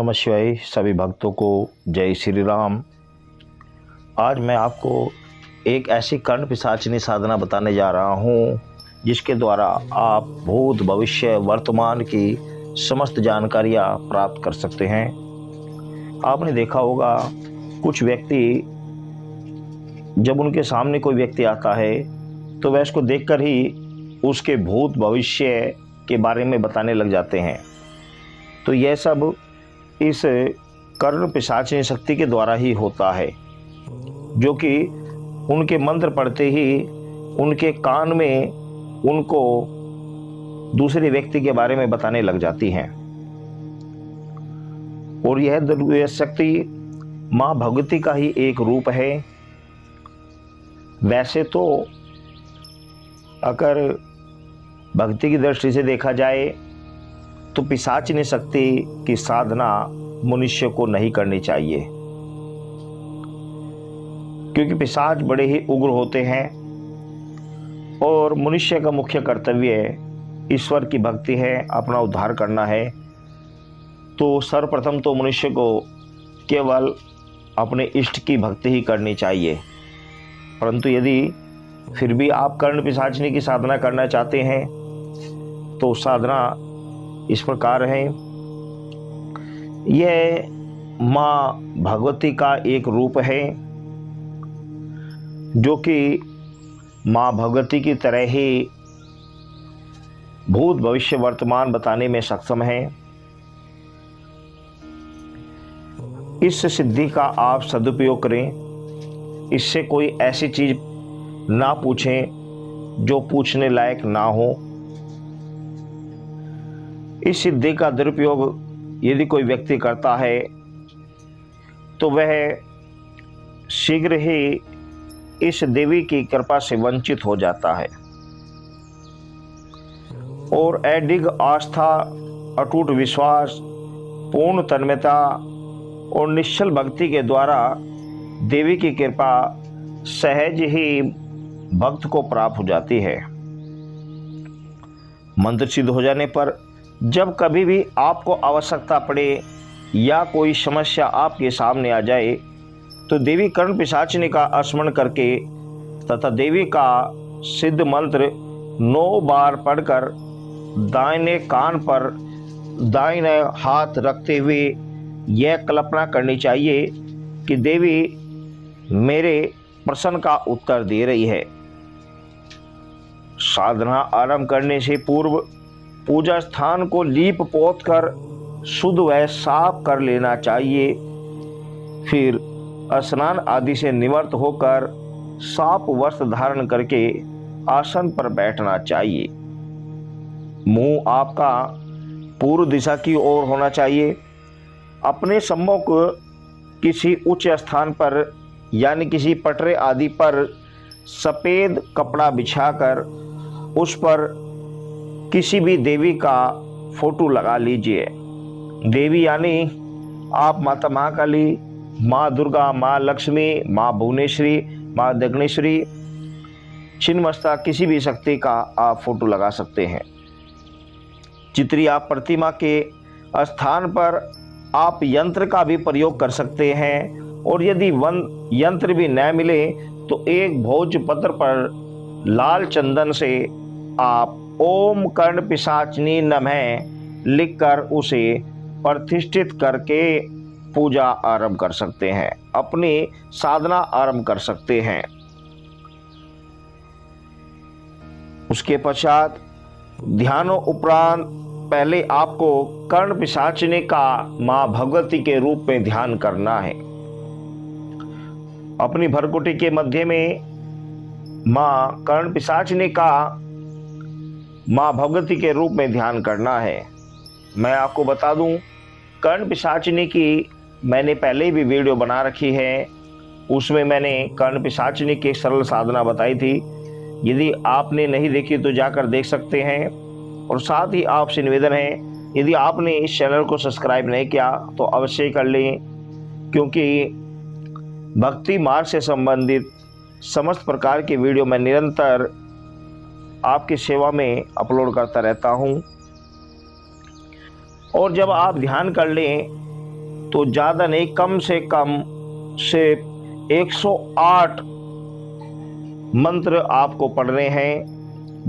नमः शिवाय। सभी भक्तों को जय श्री राम। आज मैं आपको एक ऐसी कर्ण पिशाचिनी साधना बताने जा रहा हूँ जिसके द्वारा आप भूत भविष्य वर्तमान की समस्त जानकारियाँ प्राप्त कर सकते हैं। आपने देखा होगा कुछ व्यक्ति जब उनके सामने कोई व्यक्ति आता है तो वह उसको देखकर ही उसके भूत भविष्य के बारे में बताने लग जाते हैं। तो यह सब इस कर्ण पिशाचिनी शक्ति के द्वारा ही होता है, जो कि उनके मंत्र पढ़ते ही उनके कान में उनको दूसरे व्यक्ति के बारे में बताने लग जाती हैं। और यह शक्ति माँ भगवती का ही एक रूप है। वैसे तो अगर भक्ति की दृष्टि से देखा जाए तो पिशाचिनी शक्ति की साधना मनुष्य को नहीं करनी चाहिए, क्योंकि पिशाच बड़े ही उग्र होते हैं और मनुष्य का मुख्य कर्तव्य ईश्वर की भक्ति है, अपना उद्धार करना है। तो सर्वप्रथम तो मनुष्य को केवल अपने इष्ट की भक्ति ही करनी चाहिए। परंतु यदि फिर भी आप कर्ण पिशाचिनी की साधना करना चाहते हैं तो साधना इस प्रकार है। यह माँ भगवती का एक रूप है जो कि माँ भगवती की तरह ही भूत भविष्य वर्तमान बताने में सक्षम है। इस सिद्धि का आप सदुपयोग करें। इससे कोई ऐसी चीज ना पूछें जो पूछने लायक ना हो। इस सिद्धि का दुरुपयोग यदि कोई व्यक्ति करता है तो वह शीघ्र ही इस देवी की कृपा से वंचित हो जाता है और अडिग आस्था, अटूट विश्वास, पूर्ण तन्मयता और निश्चल भक्ति के द्वारा देवी की कृपा सहज ही भक्त को प्राप्त हो जाती है। मंत्र सिद्ध हो जाने पर जब कभी भी आपको आवश्यकता पड़े या कोई समस्या आपके सामने आ जाए तो देवी कर्ण पिशाचिनी का स्मरण करके तथा देवी का सिद्ध मंत्र 9 बार पढ़कर दाहिने कान पर दाहिने हाथ रखते हुए यह कल्पना करनी चाहिए कि देवी मेरे प्रश्न का उत्तर दे रही है। साधना आरंभ करने से पूर्व पूजा स्थान को लीप पोत कर शुद्ध व साफ कर लेना चाहिए। फिर स्नान आदि से निवृत्त होकर साफ वस्त्र धारण करके आसन पर बैठना चाहिए। मुंह आपका पूर्व दिशा की ओर होना चाहिए। अपने सम्मुख किसी उच्च स्थान पर यानी किसी पटरे आदि पर सफ़ेद कपड़ा बिछाकर उस पर किसी भी देवी का फोटो लगा लीजिए। देवी यानी आप माता महाकाली, माँ दुर्गा, माँ लक्ष्मी, माँ भुवनेश्वरी, माँ दक्षिणेश्वरी, छिन्नमस्ता किसी भी शक्ति का आप फोटो लगा सकते हैं। चित्री आप प्रतिमा के स्थान पर आप यंत्र का भी प्रयोग कर सकते हैं और यदि यंत्र भी न मिले तो एक भोजपत्र पर लाल चंदन से आप ओम कर्ण पिशाचिनी नमः लिखकर उसे प्रतिष्ठित करके पूजा आरंभ कर सकते हैं, अपनी साधना आरंभ कर सकते हैं। उसके पश्चात ध्यानों उपरांत पहले आपको कर्ण पिशाचिनी का मां भगवती के रूप में ध्यान करना है। अपनी भरकुटी के मध्य में मां कर्ण पिशाचिनी का माँ भगवती के रूप में ध्यान करना है। मैं आपको बता दूं, कर्ण पिशाचिनी की मैंने पहले भी वीडियो बना रखी है। उसमें मैंने कर्ण पिशाचिनी की सरल साधना बताई थी। यदि आपने नहीं देखी तो जाकर देख सकते हैं। और साथ ही आपसे निवेदन है, यदि आपने इस चैनल को सब्सक्राइब नहीं किया तो अवश्य कर लें, क्योंकि भक्ति मार्ग से संबंधित समस्त प्रकार की वीडियो मैं निरंतर आपकी सेवा में अपलोड करता रहता हूं। और जब आप ध्यान कर लें तो ज़्यादा नहीं, कम से कम से 108 मंत्र आपको पढ़ने हैं।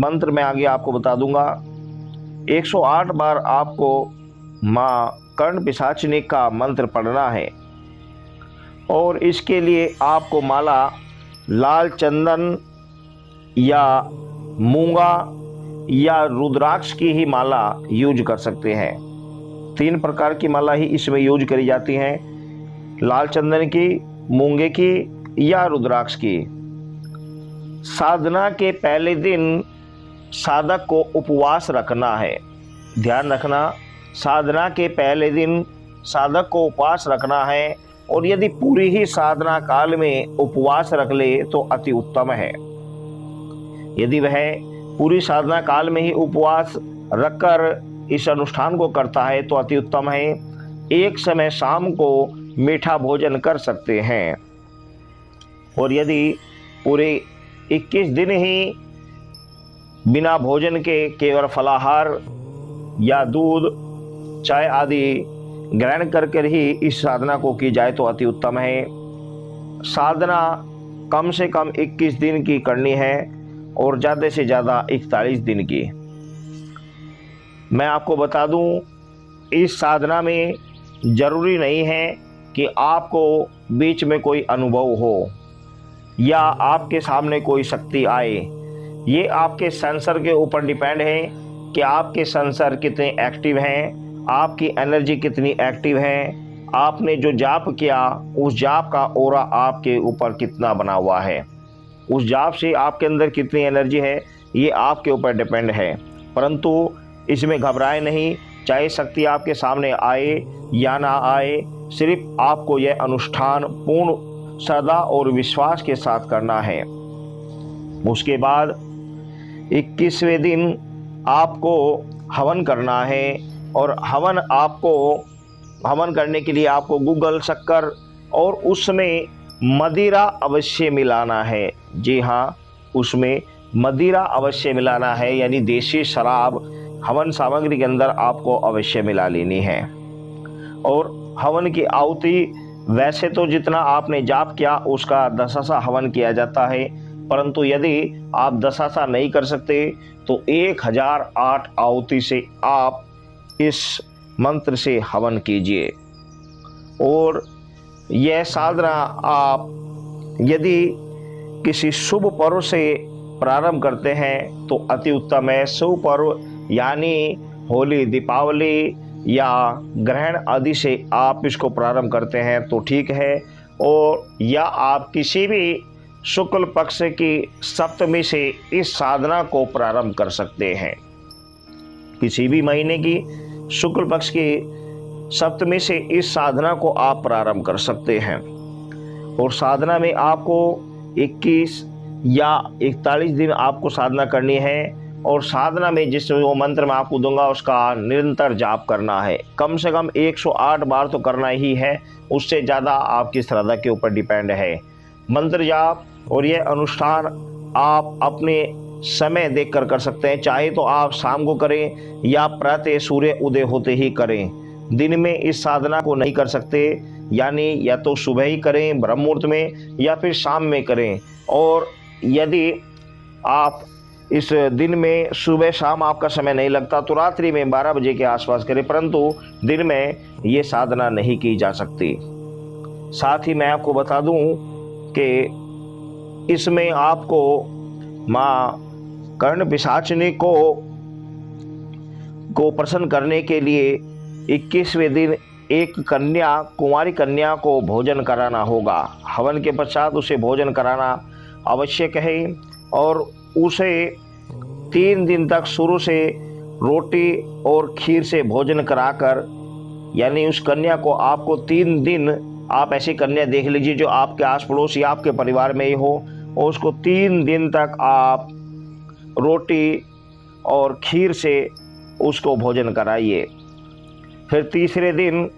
मंत्र मैं आगे आपको बता दूंगा। 108 बार आपको माँ कर्ण पिशाचिनी का मंत्र पढ़ना है और इसके लिए आपको माला लाल चंदन या मूंगा या रुद्राक्ष की ही माला यूज कर सकते हैं। 3 प्रकार की माला ही इसमें यूज करी जाती हैं, लाल चंदन की, मूंगे की या रुद्राक्ष की। साधना के पहले दिन साधक को उपवास रखना है। ध्यान रखना, साधना के पहले दिन साधक को उपवास रखना है और यदि पूरी ही साधना काल में उपवास रख ले तो अति उत्तम है। यदि वह पूरी साधना काल में ही उपवास रखकर इस अनुष्ठान को करता है तो अति उत्तम है। एक समय शाम को मीठा भोजन कर सकते हैं और यदि पूरे 21 दिन ही बिना भोजन के केवल फलाहार या दूध, चाय आदि ग्रहण कर ही इस साधना को की जाए तो अति उत्तम है। साधना कम से कम 21 दिन की करनी है और ज़्यादा से ज़्यादा 41 दिन की। मैं आपको बता दूं, इस साधना में ज़रूरी नहीं है कि आपको बीच में कोई अनुभव हो या आपके सामने कोई शक्ति आए। ये आपके सेंसर के ऊपर डिपेंड है कि आपके सेंसर कितने एक्टिव हैं, आपकी एनर्जी कितनी एक्टिव है, आपने जो जाप किया उस जाप का ऑरा आपके ऊपर कितना बना हुआ है, उस जाप से आपके अंदर कितनी एनर्जी है, ये आपके ऊपर डिपेंड है। परंतु इसमें घबराए नहीं, चाहे शक्ति आपके सामने आए या ना आए, सिर्फ आपको यह अनुष्ठान पूर्ण श्रद्धा और विश्वास के साथ करना है। उसके बाद 21वें दिन आपको हवन करना है और हवन करने के लिए आपको गुग्गल, शक्कर और उसमें मदिरा अवश्य मिलाना है। जी हाँ, उसमें मदिरा अवश्य मिलाना है, यानी देसी शराब हवन सामग्री के अंदर आपको अवश्य मिला लेनी है। और हवन की आहुति वैसे तो जितना आपने जाप किया उसका दशासा हवन किया जाता है, परंतु यदि आप दशासा नहीं कर सकते तो 1008 आहुति से आप इस मंत्र से हवन कीजिए। और यह साधना आप यदि किसी शुभ पर्व से प्रारंभ करते हैं तो अति उत्तम है। शुभ पर्व यानी होली, दीपावली या ग्रहण आदि से आप इसको प्रारंभ करते हैं तो ठीक है, और या आप किसी भी शुक्ल पक्ष की सप्तमी से इस साधना को प्रारंभ कर सकते हैं। किसी भी महीने की शुक्ल पक्ष की सप्तमी से इस साधना को आप प्रारंभ कर सकते हैं। और साधना में आपको 21 या 41 दिन आपको साधना करनी है और साधना में जिस वो मंत्र मैं आपको दूंगा उसका निरंतर जाप करना है। कम से कम 108 बार तो करना ही है, उससे ज़्यादा आपकी श्रद्धा के ऊपर डिपेंड है। मंत्र जाप और यह अनुष्ठान आप अपने समय देखकर कर सकते हैं, चाहे तो आप शाम को करें या प्रातः सूर्य उदय होते ही करें। दिन में इस साधना को नहीं कर सकते, यानी या तो सुबह ही करें ब्रह्म मुहूर्त में या फिर शाम में करें। और यदि आप इस दिन में सुबह शाम आपका समय नहीं लगता तो रात्रि में 12 बजे के आसपास करें, परंतु दिन में ये साधना नहीं की जा सकती। साथ ही मैं आपको बता दूं कि इसमें आपको माँ कर्ण पिशाचिनी को प्रसन्न करने के लिए 21वें दिन एक कन्या, कुंवारी कन्या को भोजन कराना होगा। हवन के पश्चात उसे भोजन कराना आवश्यक है और उसे 3 दिन तक शुरू से रोटी और खीर से भोजन कराकर, यानी उस कन्या को आपको 3 दिन, आप ऐसी कन्या देख लीजिए जो आपके आस पड़ोस या आपके परिवार में ही हो, और उसको 3 दिन तक आप रोटी और खीर से उसको भोजन कराइए। फिर तीसरे दिन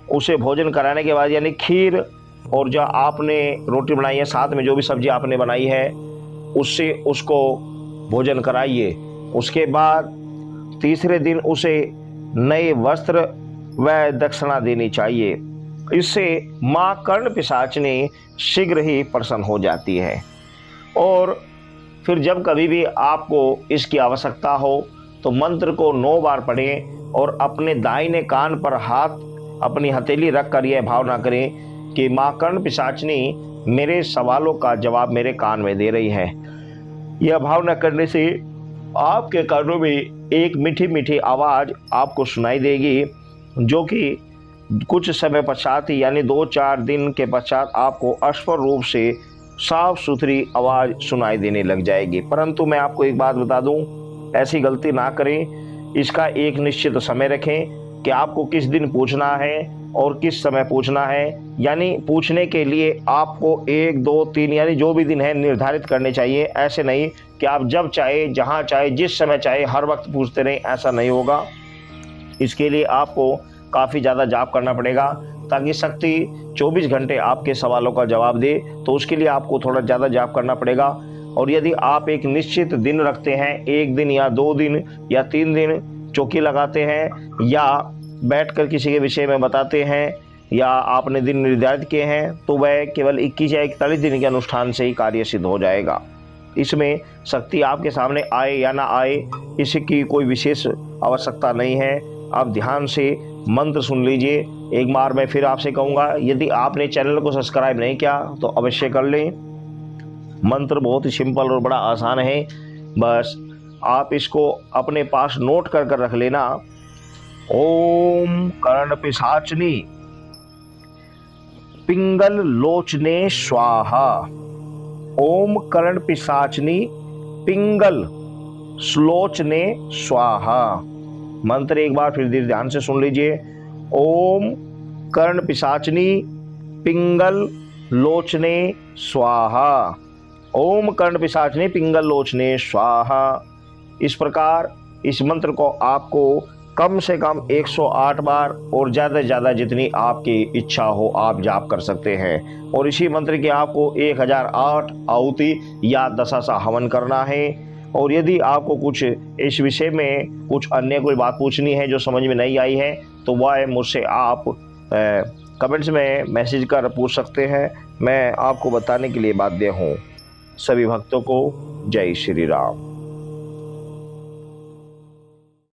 उसे भोजन कराने के बाद, यानी खीर और जो आपने रोटी बनाई है साथ में जो भी सब्जी आपने बनाई है उससे उसको भोजन कराइए। उसके बाद तीसरे दिन उसे नए वस्त्र व दक्षिणा देनी चाहिए। इससे माँ कर्ण पिशाचिनी शीघ्र ही प्रसन्न हो जाती है। और फिर जब कभी भी आपको इसकी आवश्यकता हो तो मंत्र को 9 बार पढ़ें और अपने दाहिने कान पर हाथ अपनी हथेली रख कर यह भावना करें कि माँ कर्ण पिशाचिनी मेरे सवालों का जवाब मेरे कान में दे रही है। यह भावना करने से आपके कानों में एक मीठी मीठी आवाज़ आपको सुनाई देगी, जो कि कुछ समय पश्चात ही यानी 2-4 दिन के पश्चात आपको स्पष्ट रूप से साफ सुथरी आवाज़ सुनाई देने लग जाएगी। परंतु मैं आपको एक बात बता दूं, ऐसी गलती ना करें। इसका एक निश्चित समय रखें कि आपको किस दिन पूछना है और किस समय पूछना है। यानी पूछने के लिए आपको 1, 2, 3 यानी जो भी दिन है निर्धारित करने चाहिए। ऐसे नहीं कि आप जब चाहे, जहाँ चाहे, जिस समय चाहे, हर वक्त पूछते रहें, ऐसा नहीं होगा। इसके लिए आपको काफ़ी ज़्यादा जाप करना पड़ेगा ताकि शक्ति 24 घंटे आपके सवालों का जवाब दे। तो उसके लिए आपको थोड़ा ज़्यादा जाप करना पड़ेगा। और यदि आप एक निश्चित दिन रखते हैं, 1 दिन या 2 दिन या 3 दिन चौकी लगाते हैं या बैठकर किसी के विषय में बताते हैं या आपने दिन निर्धारित किए हैं, तो वह केवल 21 या 41 दिन के अनुष्ठान से ही कार्य सिद्ध हो जाएगा। इसमें शक्ति आपके सामने आए या ना आए, इसकी कोई विशेष आवश्यकता नहीं है। आप ध्यान से मंत्र सुन लीजिए। एक बार मैं फिर आपसे कहूँगा, यदि आपने चैनल को सब्सक्राइब नहीं किया तो अवश्य कर लें। मंत्र बहुत ही सिंपल और बड़ा आसान है, बस आप इसको अपने पास नोट कर कर रख लेना। ओम कर्ण पिशाचिनी पिंगल लोचने स्वाहा। ओम कर्ण पिशाचिनी पिंगल श्लोचने स्वाहा। मंत्र एक बार फिर ध्यान से सुन लीजिए। ओम कर्ण पिशाचिनी पिंगल लोचने स्वाहा। ओम कर्ण पिशाचिनी पिंगल लोचने स्वाहा। इस प्रकार इस मंत्र को आपको कम से कम 108 बार और ज़्यादा से ज़्यादा जितनी आपकी इच्छा हो आप जाप कर सकते हैं। और इसी मंत्र के आपको 1008 आहुति या दशासा हवन करना है। और यदि आपको कुछ इस विषय में कुछ अन्य कोई बात पूछनी है जो समझ में नहीं आई है, तो वह मुझसे आप कमेंट्स में मैसेज कर पूछ सकते हैं। मैं आपको बताने के लिए बाध्य हूँ। सभी भक्तों को जय श्री राम।